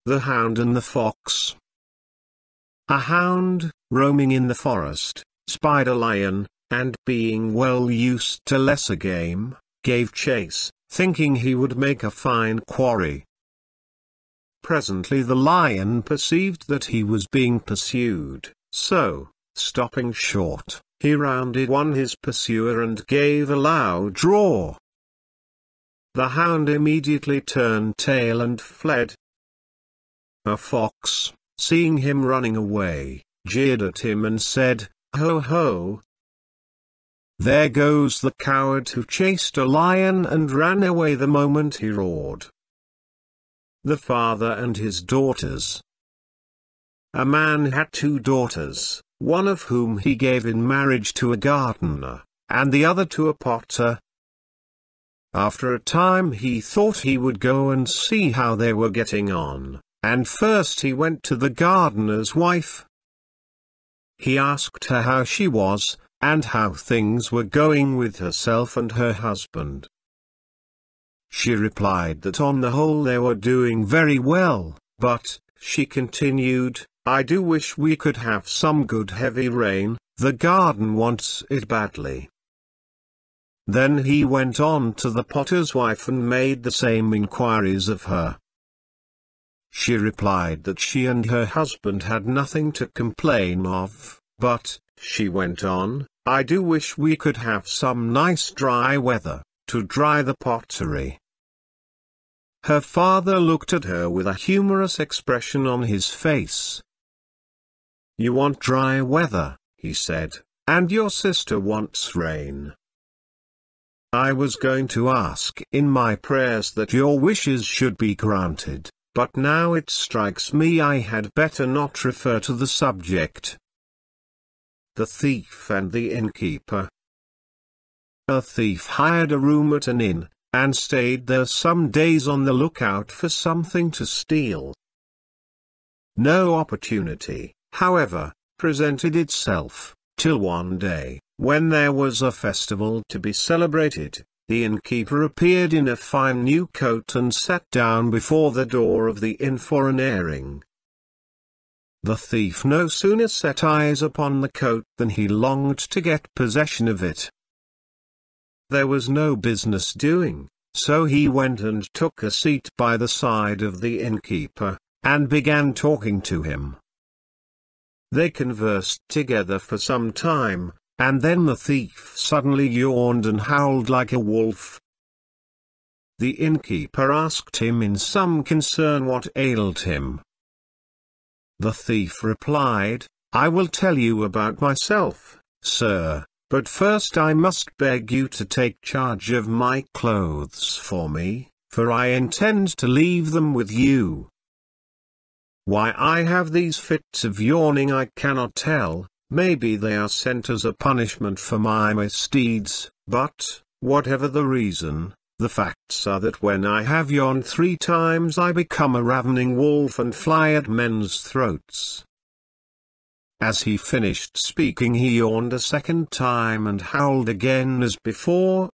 The Hound and the Fox. A hound, roaming in the forest, spied a lion, and being well used to lesser game, gave chase, thinking he would make a fine quarry. Presently the lion perceived that he was being pursued, so, stopping short, he rounded on his pursuer and gave a loud roar. The hound immediately turned tail and fled. A fox, seeing him running away, jeered at him and said, "Ho ho! There goes the coward who chased a lion and ran away the moment he roared." The father and his daughters. A man had 2 daughters, one of whom he gave in marriage to a gardener, and the other to a potter. After a time he thought he would go and see how they were getting on, and first he went to the gardener's wife. He asked her how she was, and how things were going with herself and her husband. She replied that on the whole they were doing very well, but, she continued, "I do wish we could have some good heavy rain, the garden wants it badly." Then he went on to the potter's wife and made the same inquiries of her. She replied that she and her husband had nothing to complain of, but, she went on, "I do wish we could have some nice dry weather, to dry the pottery." Her father looked at her with a humorous expression on his face. "You want dry weather," he said, "and your sister wants rain. I was going to ask in my prayers that your wishes should be granted, but now it strikes me I had better not refer to the subject." The Thief and the Innkeeper. A thief hired a room at an inn, and stayed there some days on the lookout for something to steal. No opportunity, however, presented itself, till one day, when there was a festival to be celebrated, the innkeeper appeared in a fine new coat and sat down before the door of the inn for an airing. The thief no sooner set eyes upon the coat than he longed to get possession of it. There was no business doing, so he went and took a seat by the side of the innkeeper, and began talking to him. They conversed together for some time, and then the thief suddenly yawned and howled like a wolf. The innkeeper asked him in some concern what ailed him. The thief replied, "I will tell you about myself, sir, but first I must beg you to take charge of my clothes for me, for I intend to leave them with you. Why I have these fits of yawning I cannot tell, maybe they are sent as a punishment for my misdeeds, but, whatever the reason, the facts are that when I have yawned 3 times I become a ravening wolf and fly at men's throats." As he finished speaking he yawned a second time and howled again as before.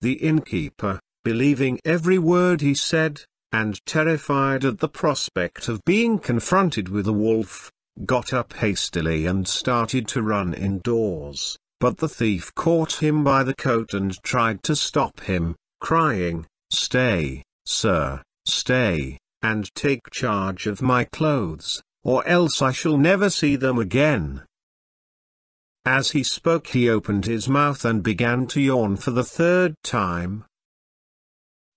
The innkeeper, believing every word he said, and terrified at the prospect of being confronted with a wolf, got up hastily and started to run indoors, but the thief caught him by the coat and tried to stop him, crying, "Stay, sir, stay, and take charge of my clothes, or else I shall never see them again." As he spoke he opened his mouth and began to yawn for the 3rd time.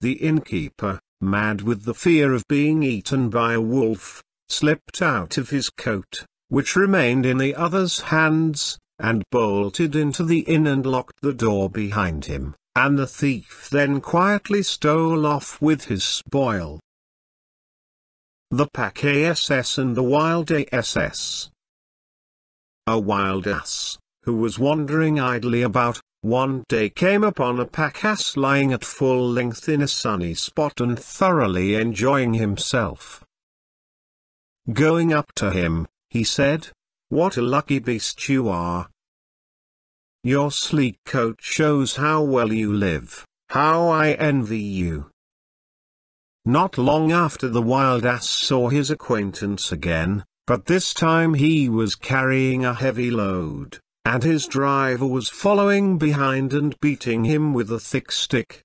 The innkeeper, mad with the fear of being eaten by a wolf, slipped out of his coat, which remained in the other's hands, and bolted into the inn and locked the door behind him, and the thief then quietly stole off with his spoil. The Pack Ass and the Wild Ass. A wild ass, who was wandering idly about, one day came upon a pack ass lying at full length in a sunny spot and thoroughly enjoying himself. Going up to him, he said, "What a lucky beast you are! Your sleek coat shows how well you live, how I envy you. Not long after, the wild ass saw his acquaintance again, but this time he was carrying a heavy load, and his driver was following behind and beating him with a thick stick.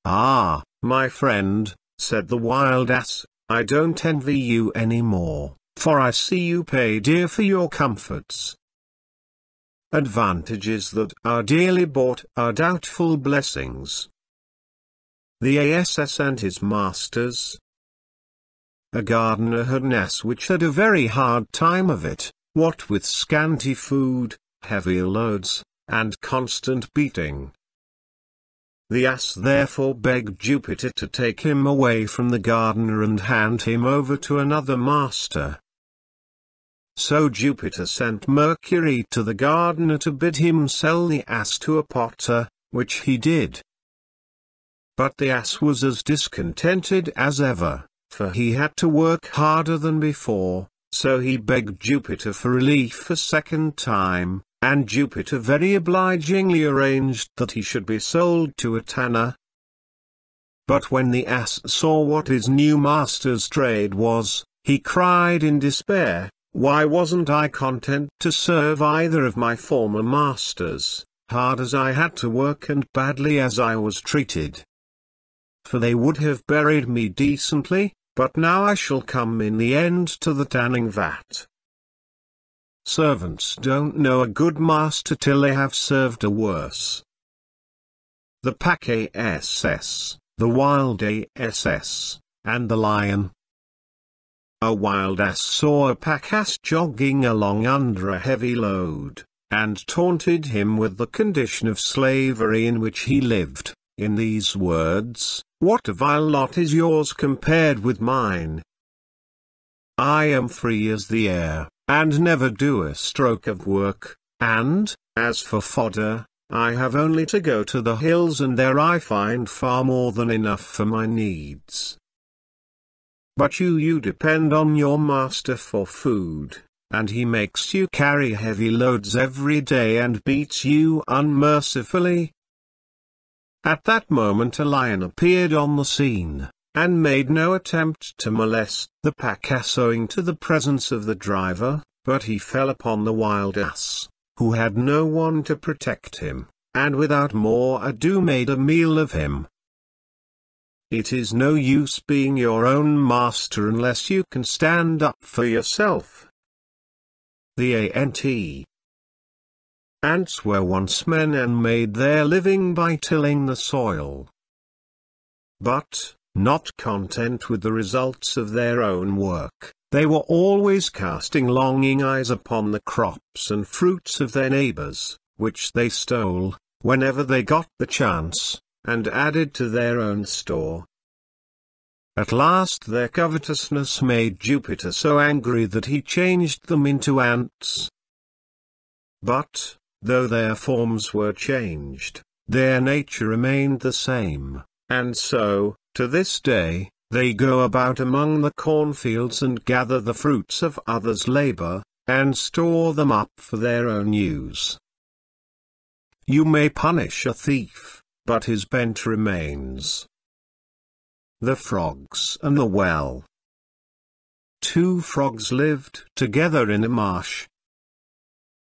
"Ah, my friend," said the wild ass, "I don't envy you any more, for I see you pay dear for your comforts. Advantages that are dearly bought are doubtful blessings." The Ass and his masters. A gardener had an ass which had a very hard time of it, what with scanty food, heavy loads, and constant beating. The ass therefore begged Jupiter to take him away from the gardener and hand him over to another master. So Jupiter sent Mercury to the gardener to bid him sell the ass to a potter, which he did. But the ass was as discontented as ever, for he had to work harder than before, so he begged Jupiter for relief a second time, and Jupiter very obligingly arranged that he should be sold to a tanner. But when the ass saw what his new master's trade was, he cried in despair, "Why wasn't I content to serve either of my former masters, hard as I had to work and badly as I was treated? For they would have buried me decently, but now I shall come in the end to the tanning vat." Servants don't know a good master till they have served a worse. The pack ass, the wild ass, and the lion. A wild ass saw a pack ass jogging along under a heavy load, and taunted him with the condition of slavery in which he lived, in these words, "What a vile lot is yours compared with mine! I am free as the air, and never do a stroke of work, and, as for fodder, I have only to go to the hills and there I find far more than enough for my needs. But you depend on your master for food, and he makes you carry heavy loads every day and beats you unmercifully." At that moment a lion appeared on the scene, and made no attempt to molest the pack ass owing to the presence of the driver, but he fell upon the wild ass, who had no one to protect him, and without more ado made a meal of him. It is no use being your own master unless you can stand up for yourself. The ants were once men and made their living by tilling the soil. But, not content with the results of their own work, they were always casting longing eyes upon the crops and fruits of their neighbors, which they stole, whenever they got the chance, and added to their own store. At last their covetousness made Jupiter so angry that he changed them into ants. But, though their forms were changed, their nature remained the same, and so, to this day, they go about among the cornfields and gather the fruits of others' labor, and store them up for their own use. You may punish a thief, but his bent remains. The frogs and the well. Two frogs lived together in a marsh.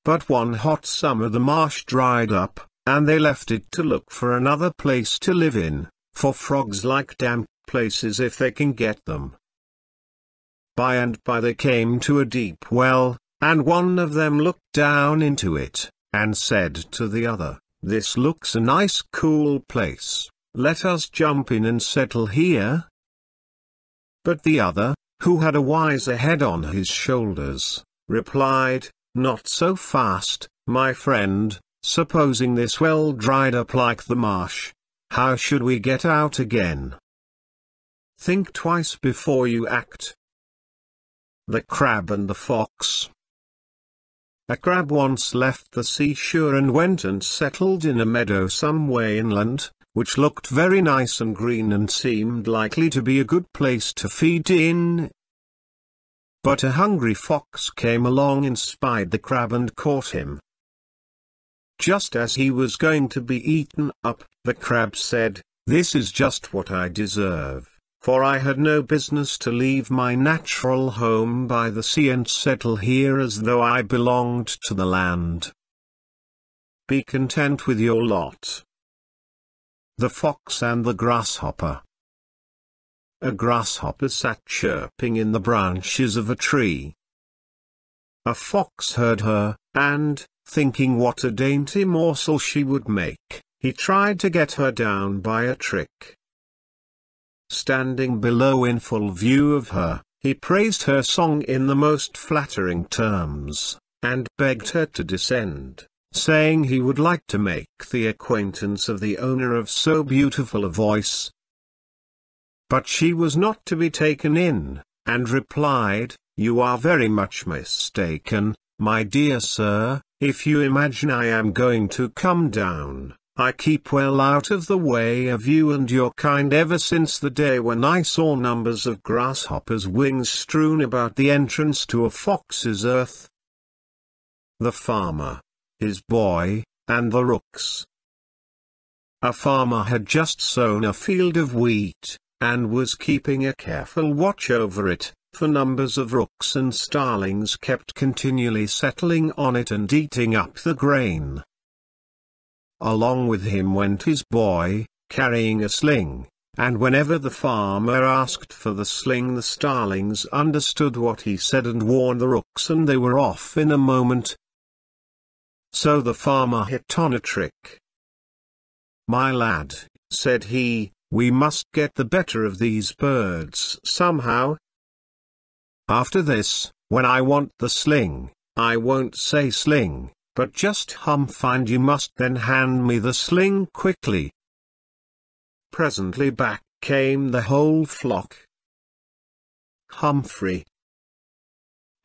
But one hot summer the marsh dried up, and they left it to look for another place to live in, for frogs like damp places if they can get them. By and by they came to a deep well, and one of them looked down into it, and said to the other, "This looks a nice cool place, let us jump in and settle here." But the other, who had a wiser head on his shoulders, replied, "Not so fast, my friend, supposing this well dried up like the marsh, how should we get out again? Think twice before you act." The crab and the fox. A crab once left the seashore and went and settled in a meadow some way inland, which looked very nice and green and seemed likely to be a good place to feed in. But a hungry fox came along and spied the crab and caught him. Just as he was going to be eaten up, the crab said, "This is just what I deserve. for I had no business to leave my natural home by the sea and settle here as though I belonged to the land. Be content with your lot. The Fox and the Grasshopper. A grasshopper sat chirping in the branches of a tree. A fox heard her, and, thinking what a dainty morsel she would make, he tried to get her down by a trick. Standing below in full view of her, he praised her song in the most flattering terms, and begged her to descend, saying he would like to make the acquaintance of the owner of so beautiful a voice. But she was not to be taken in, and replied, "You are very much mistaken, my dear sir, if you imagine I am going to come down. I keep well out of the way of you and your kind ever since the day when I saw numbers of grasshoppers' wings strewn about the entrance to a fox's earth." The Farmer, His Boy, and the Rooks. A farmer had just sown a field of wheat, and was keeping a careful watch over it, for numbers of rooks and starlings kept continually settling on it and eating up the grain. Along with him went his boy, carrying a sling, and whenever the farmer asked for the sling the starlings understood what he said and warned the rooks and they were off in a moment. So the farmer hit on a trick. "My lad," said he, "we must get the better of these birds somehow. After this, when I want the sling, I won't say sling, but just humph, and you must then hand me the sling quickly." Presently back came the whole flock. "Humphrey,"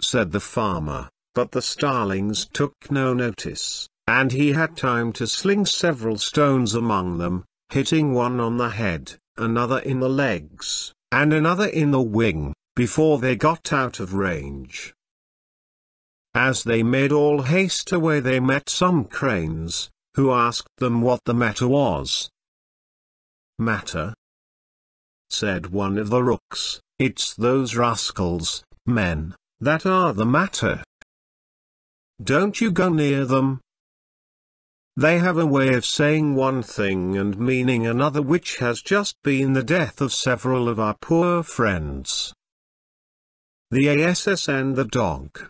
said the farmer, but the starlings took no notice, and he had time to sling several stones among them, hitting one on the head, another in the legs, and another in the wing, before they got out of range. As they made all haste away they met some cranes, who asked them what the matter was. "Matter?" said one of the rooks, "it's those rascals, men, that are the matter. Don't you go near them. They have a way of saying one thing and meaning another, which has just been the death of several of our poor friends." The Ass and the Dog.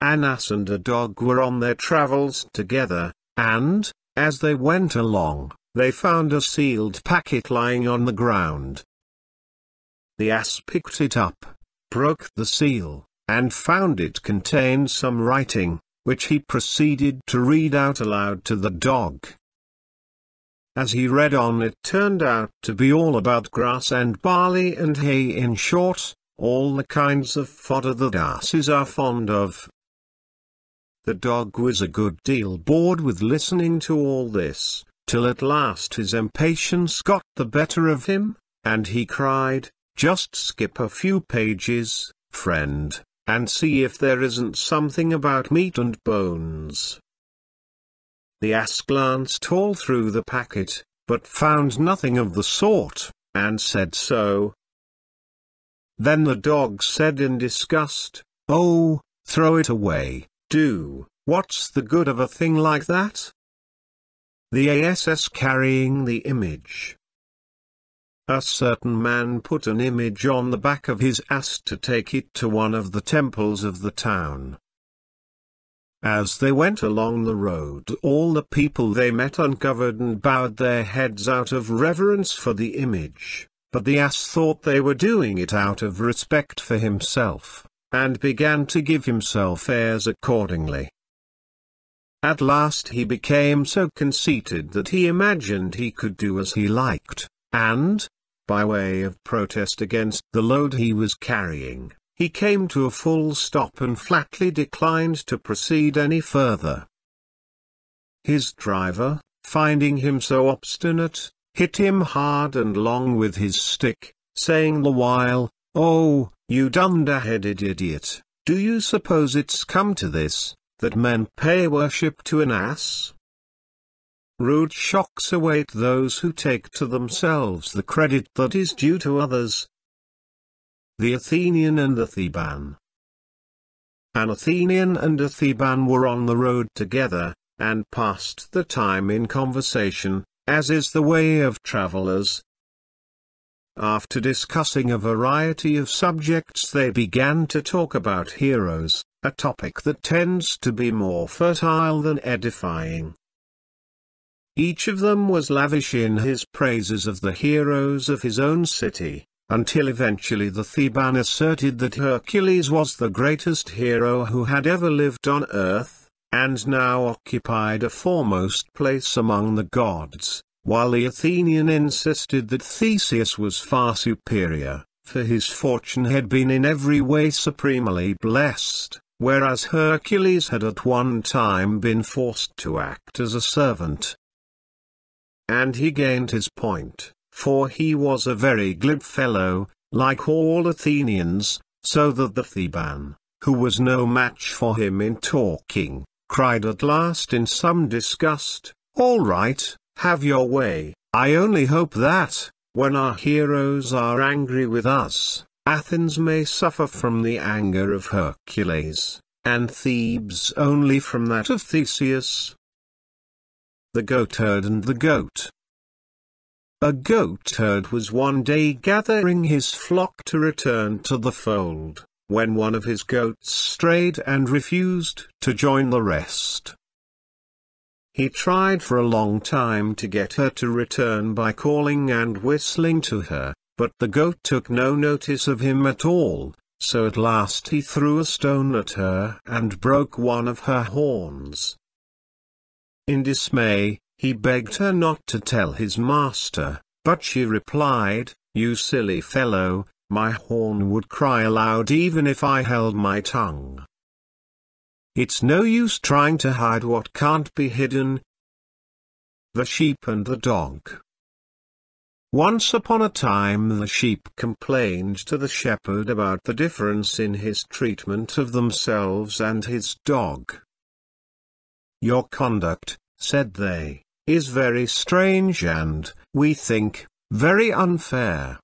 An ass and a dog were on their travels together, and, as they went along, they found a sealed packet lying on the ground. The ass picked it up, broke the seal, and found it contained some writing, which he proceeded to read out aloud to the dog. As he read on, it turned out to be all about grass and barley and hay, in short, all the kinds of fodder that asses are fond of. The dog was a good deal bored with listening to all this, till at last his impatience got the better of him, and he cried, "Just skip a few pages, friend, and see if there isn't something about meat and bones." The ass glanced all through the packet, but found nothing of the sort, and said so. Then the dog said in disgust, "Oh, throw it away, do, what's the good of a thing like that?" The Ass carrying the image. A certain man put an image on the back of his ass to take it to one of the temples of the town. As they went along the road, all the people they met uncovered and bowed their heads out of reverence for the image, but the ass thought they were doing it out of respect for himself, and began to give himself airs accordingly. At last he became so conceited that he imagined he could do as he liked, and, by way of protest against the load he was carrying, he came to a full stop and flatly declined to proceed any further. His driver, finding him so obstinate, hit him hard and long with his stick, saying the while, "Oh, you dunder-headed idiot, do you suppose it's come to this, that men pay worship to an ass? rude shocks await those who take to themselves the credit that is due to others. The Athenian and the Theban. An Athenian and a Theban were on the road together, and passed the time in conversation, as is the way of travelers. After discussing a variety of subjects, they began to talk about heroes, a topic that tends to be more fertile than edifying. Each of them was lavish in his praises of the heroes of his own city, until eventually the Theban asserted that Hercules was the greatest hero who had ever lived on earth, and now occupied a foremost place among the gods, while the Athenian insisted that Theseus was far superior, for his fortune had been in every way supremely blessed, whereas Hercules had at one time been forced to act as a servant. And he gained his point, for he was a very glib fellow, like all Athenians, so that the Theban, who was no match for him in talking, cried at last in some disgust, "All right, have your way. I only hope that, when our heroes are angry with us, Athens may suffer from the anger of Hercules, and Thebes only from that of Theseus." The Goatherd and the Goat. A goatherd was one day gathering his flock to return to the fold, when one of his goats strayed and refused to join the rest. He tried for a long time to get her to return by calling and whistling to her, but the goat took no notice of him at all, so at last he threw a stone at her and broke one of her horns. In dismay, he begged her not to tell his master, but she replied, "You silly fellow, my horn would cry aloud even if I held my tongue. It's no use trying to hide what can't be hidden." The Sheep and the Dog. Once upon a time the sheep complained to the shepherd about the difference in his treatment of themselves and his dog. "Your conduct," said they, "is very strange and, we think, very unfair.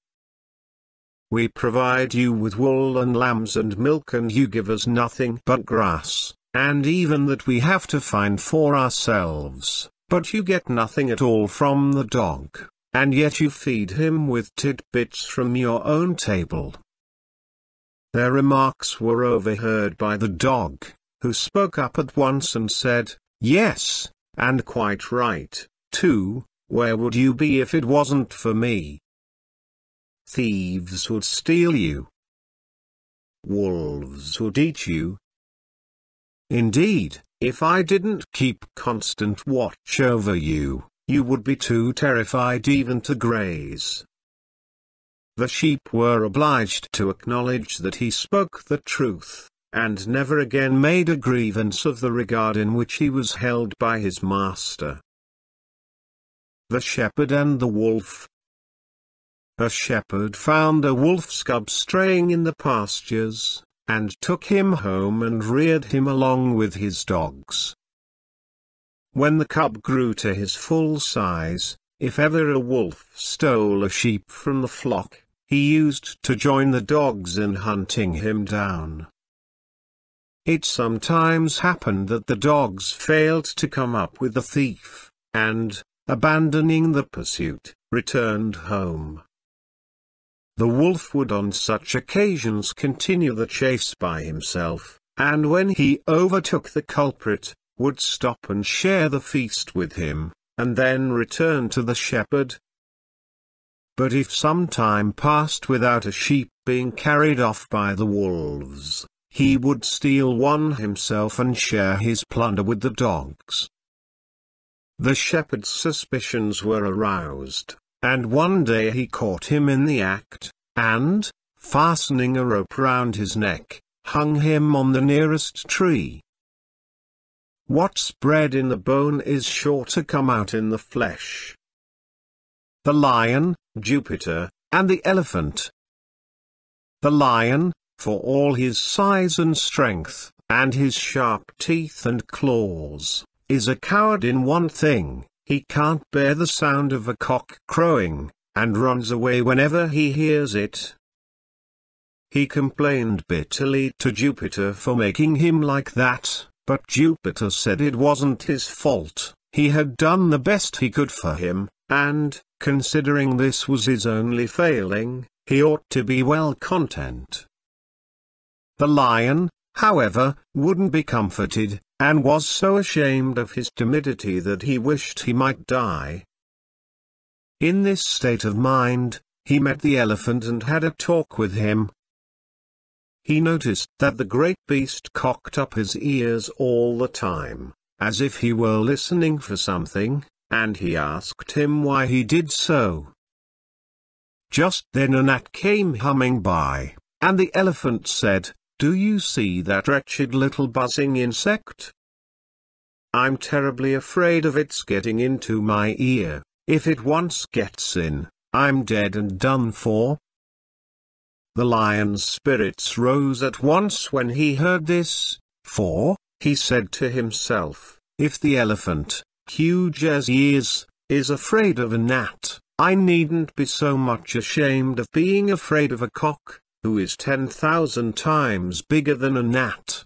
We provide you with wool and lambs and milk and you give us nothing but grass, and even that we have to find for ourselves, but you get nothing at all from the dog, and yet you feed him with tidbits from your own table." Their remarks were overheard by the dog, who spoke up at once and said, "Yes, and quite right, too. Where would you be if it wasn't for me? Thieves would steal you. Wolves would eat you. Indeed, if I didn't keep constant watch over you, you would be too terrified even to graze." The sheep were obliged to acknowledge that he spoke the truth, and never again made a grievance of the regard in which he was held by his master. The Shepherd and the Wolf. A shepherd found a wolf's cub straying in the pastures, and took him home and reared him along with his dogs. When the cub grew to his full size, if ever a wolf stole a sheep from the flock, he used to join the dogs in hunting him down. It sometimes happened that the dogs failed to come up with the thief, and, abandoning the pursuit, returned home. The wolf would on such occasions continue the chase by himself, and when he overtook the culprit, would stop and share the feast with him, and then return to the shepherd. But if some time passed without a sheep being carried off by the wolves, he would steal one himself and share his plunder with the dogs. The shepherd's suspicions were aroused, and one day he caught him in the act, and, fastening a rope round his neck, hung him on the nearest tree. What's bred in the bone is sure to come out in the flesh. The lion, Jupiter, and the elephant. The lion, for all his size and strength, and his sharp teeth and claws, is a coward in one thing: he can't bear the sound of a cock crowing, and runs away whenever he hears it. He complained bitterly to Jupiter for making him like that, but Jupiter said it wasn't his fault, he had done the best he could for him, and, considering this was his only failing, he ought to be well content. The lion, however, wouldn't be comforted, and was so ashamed of his timidity that he wished he might die. In this state of mind, he met the elephant and had a talk with him. He noticed that the great beast cocked up his ears all the time, as if he were listening for something, and he asked him why he did so. Just then a gnat came humming by, and the elephant said, "Do you see that wretched little buzzing insect? I'm terribly afraid of its getting into my ear. If it once gets in, I'm dead and done for." The lion's spirits rose at once when he heard this, for, he said to himself, if the elephant, huge as he is afraid of a gnat, I needn't be so much ashamed of being afraid of a cock, who is 10,000 times bigger than a gnat.